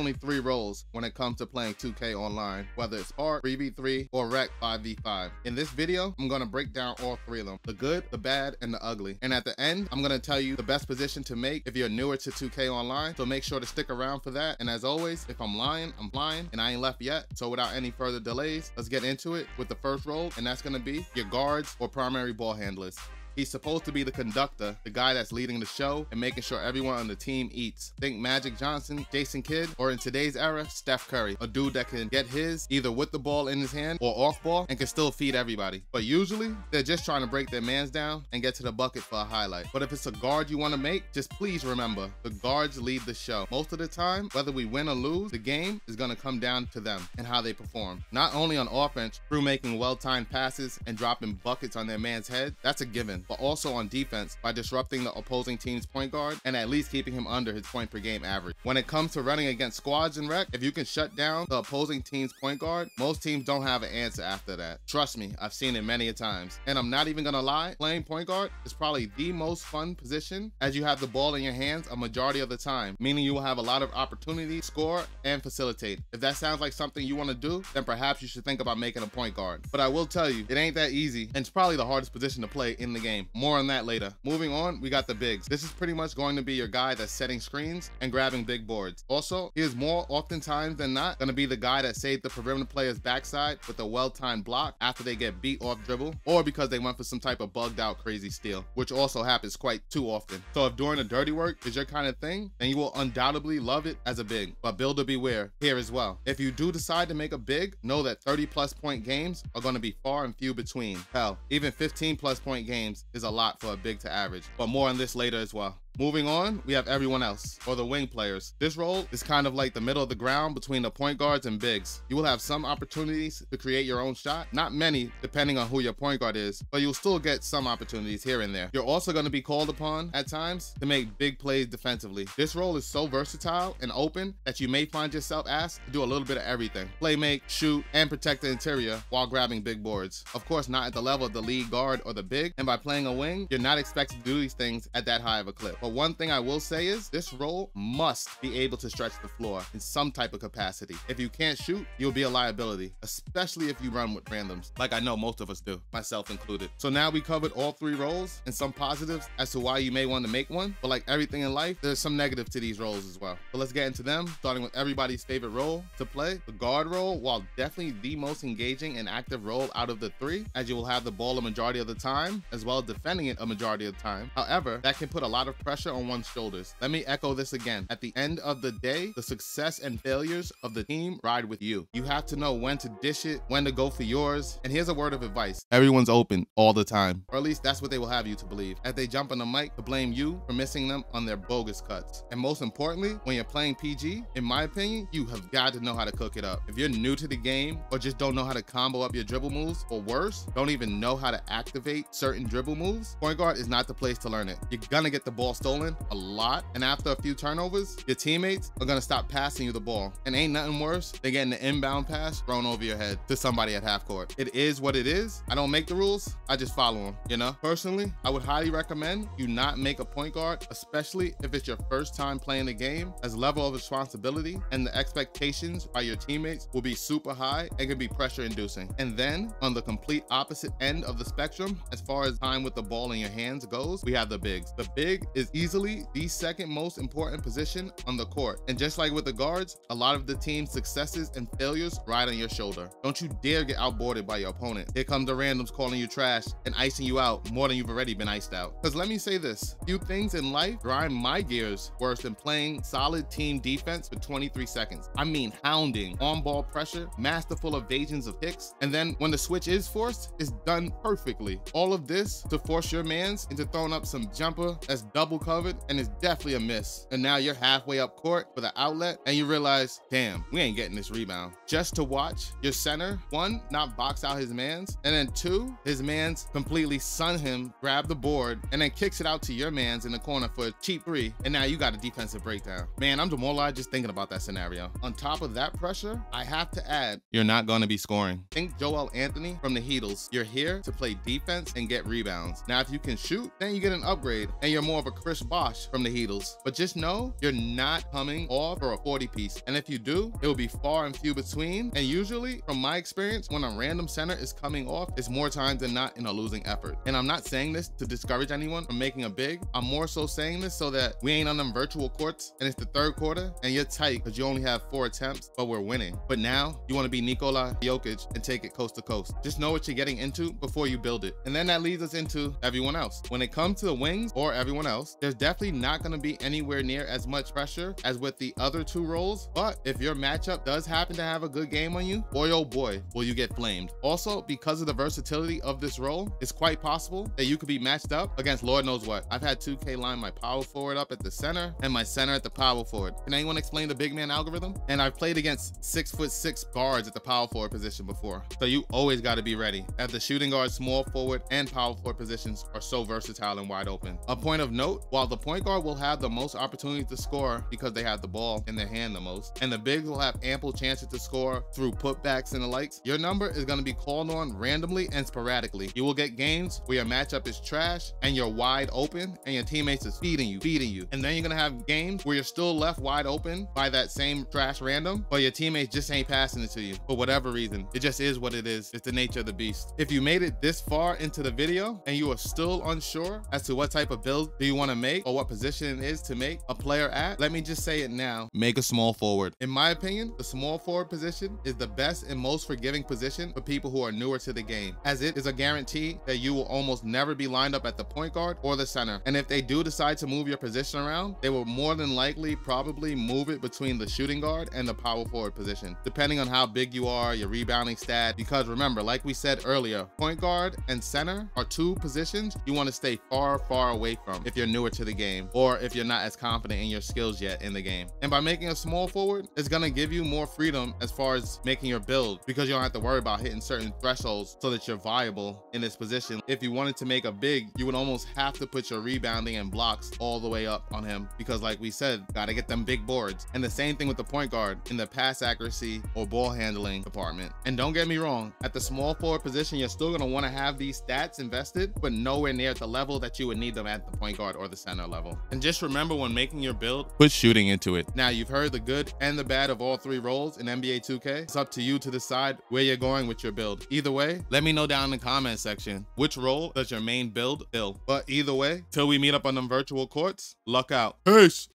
only 3 roles when it comes to playing 2K online, whether it's hard, 3v3, or rec 5v5. In this video, I'm gonna break down all 3 of them, the good, the bad, and the ugly. And at the end, I'm gonna tell you the best position to make if you're newer to 2K online, so make sure to stick around for that. And as always, if I'm lying, I'm lying, and I ain't left yet. So without any further delays, let's get into it with the first role, and that's gonna be your guards or primary ball handlers. He's supposed to be the conductor, the guy that's leading the show and making sure everyone on the team eats. Think Magic Johnson, Jason Kidd, or in today's era, Steph Curry, a dude that can get his either with the ball in his hand or off ball and can still feed everybody. But usually, they're just trying to break their mans down and get to the bucket for a highlight. But if it's a guard you want to make, just please remember, the guards lead the show. Most of the time, whether we win or lose, the game is going to come down to them and how they perform. Not only on offense, through making well-timed passes and dropping buckets on their man's head, that's a given, but also on defense by disrupting the opposing team's point guard and at least keeping him under his point per game average. When it comes to running against squads in rec, if you can shut down the opposing team's point guard, most teams don't have an answer after that. Trust me, I've seen it many a times. And I'm not even gonna lie, playing point guard is probably the most fun position as you have the ball in your hands a majority of the time, meaning you will have a lot of opportunity to score and facilitate. If that sounds like something you want to do, then perhaps you should think about making a point guard. But I will tell you, it ain't that easy, and it's probably the hardest position to play in the game. More on that later. Moving on, we got the bigs. This is pretty much going to be your guy that's setting screens and grabbing big boards. Also, he is more oftentimes than not going to be the guy that saved the perimeter player's backside with a well-timed block after they get beat off dribble or because they went for some type of bugged out crazy steal, which also happens quite too often. So if doing the dirty work is your kind of thing, then you will undoubtedly love it as a big. But builder beware here as well. If you do decide to make a big, know that 30+ point games are going to be far and few between. Hell, even 15+ point games is a lot for a big to average, but more on this later as well. Moving on, we have everyone else, or the wing players. This role is kind of like the middle of the ground between the point guards and bigs. You will have some opportunities to create your own shot, not many depending on who your point guard is, but you'll still get some opportunities here and there. You're also going to be called upon at times to make big plays defensively. This role is so versatile and open that you may find yourself asked to do a little bit of everything. Play make, shoot, and protect the interior while grabbing big boards. Of course, not at the level of the lead guard or the big, and by playing a wing, you're not expected to do these things at that high of a clip. But one thing I will say is this role must be able to stretch the floor in some type of capacity. If you can't shoot, you'll be a liability, especially if you run with randoms, like I know most of us do, myself included. So now we covered all 3 roles and some positives as to why you may want to make one, but like everything in life, there's some negative to these roles as well. But let's get into them, starting with everybody's favorite role to play, the guard role. While definitely the most engaging and active role out of the 3, as you will have the ball a majority of the time, as well as defending it a majority of the time. However, that can put a lot of pressure on one's shoulders. Let me echo this again. At the end of the day, the success and failures of the team ride with you. You have to know when to dish it, when to go for yours. And here's a word of advice. Everyone's open all the time. Or at least that's what they will have you to believe, as they jump on the mic to blame you for missing them on their bogus cuts. And most importantly, when you're playing PG, in my opinion, you have got to know how to cook it up. If you're new to the game or just don't know how to combo up your dribble moves, or worse, don't even know how to activate certain dribble moves, point guard is not the place to learn it. You're gonna get the ball stolen a lot, and after a few turnovers, your teammates are gonna stop passing you the ball, and ain't nothing worse than getting the inbound pass thrown over your head to somebody at half court. It is what it is. I don't make the rules, I just follow them, you know? Personally, I would highly recommend you not make a point guard, especially if it's your first time playing the game, as level of responsibility and the expectations by your teammates will be super high and can be pressure inducing. And then on the complete opposite end of the spectrum, as far as time with the ball in your hands goes, we have the bigs. The big is easily the second most important position on the court. And just like with the guards, a lot of the team's successes and failures ride on your shoulder. Don't you dare get outboarded by your opponent. Here comes the randoms calling you trash and icing you out more than you've already been iced out. Because let me say this, few things in life grind my gears worse than playing solid team defense for 23 seconds. I mean hounding, on-ball pressure, masterful evasions of kicks, and then when the switch is forced, it's done perfectly. All of this to force your mans into throwing up some jumper that's double covered and is definitely a miss. And now you're halfway up court for the outlet and you realize, damn, we ain't getting this rebound. Just to watch your center, 1, not box out his mans, and then 2, his mans completely sun him, grab the board, and then kicks it out to your mans in the corner for a cheap 3, and now you got a defensive breakdown. Man, I'm demoralized just thinking about that scenario. On top of that pressure, I have to add, you're not going to be scoring. Think Joel Anthony from the Heatles. You're here to play defense and get rebounds. Now, if you can shoot, then you get an upgrade and you're more of a Chris Chris Bosh from the Heatles. But just know you're not coming off for a 40 piece. And if you do, it will be far and few between. And usually, from my experience, when a random center is coming off, it's more times than not in a losing effort. And I'm not saying this to discourage anyone from making a big. I'm more so saying this so that we ain't on them virtual courts and it's the third quarter and you're tight because you only have 4 attempts, but we're winning. But now you want to be Nikola Jokic and take it coast to coast. Just know what you're getting into before you build it. And then that leads us into everyone else. When it comes to the wings or everyone else, there's definitely not going to be anywhere near as much pressure as with the other 2 roles. But if your matchup does happen to have a good game on you, boy oh boy, will you get flamed. Also, because of the versatility of this role, it's quite possible that you could be matched up against Lord knows what. I've had 2K line my power forward up at the center and my center at the power forward. Can anyone explain the big man algorithm? And I've played against 6'6" guards at the power forward position before. So you always got to be ready, as the shooting guard, small forward, and power forward positions are so versatile and wide open. A point of note, while the point guard will have the most opportunity to score because they have the ball in their hand the most, and the bigs will have ample chances to score through putbacks and the likes, your number is going to be called on randomly and sporadically. You will get games where your matchup is trash and you're wide open and your teammates is feeding you. And then you're going to have games where you're still left wide open by that same trash random, but your teammates just ain't passing it to you for whatever reason. It just is what it is. It's the nature of the beast. If you made it this far into the video and you are still unsure as to what type of build do you want to make or what position it is to make a player at, let me just say it now. Make a small forward. In my opinion, the small forward position is the best and most forgiving position for people who are newer to the game, as it is a guarantee that you will almost never be lined up at the point guard or the center. And if they do decide to move your position around, they will more than likely probably move it between the shooting guard and the power forward position, depending on how big you are, your rebounding stat. Because remember, like we said earlier, point guard and center are 2 positions you want to stay far away from if you're newer to the game or if you're not as confident in your skills yet in the game. And by making a small forward, it's going to give you more freedom as far as making your build, because you don't have to worry about hitting certain thresholds so that you're viable in this position. If you wanted to make a big, you would almost have to put your rebounding and blocks all the way up on him, because like we said, got to get them big boards. And the same thing with the point guard in the pass accuracy or ball handling department. And don't get me wrong, at the small forward position, you're still going to want to have these stats invested, but nowhere near at the level that you would need them at the point guard or the center level. And just remember, when making your build, put shooting into it. Now, you've heard the good and the bad of all 3 roles in NBA 2K. It's up to you to decide where you're going with your build. Either way, let me know down in the comment section which role does your main build fill. But either way, till we meet up on them virtual courts, luck out. Peace.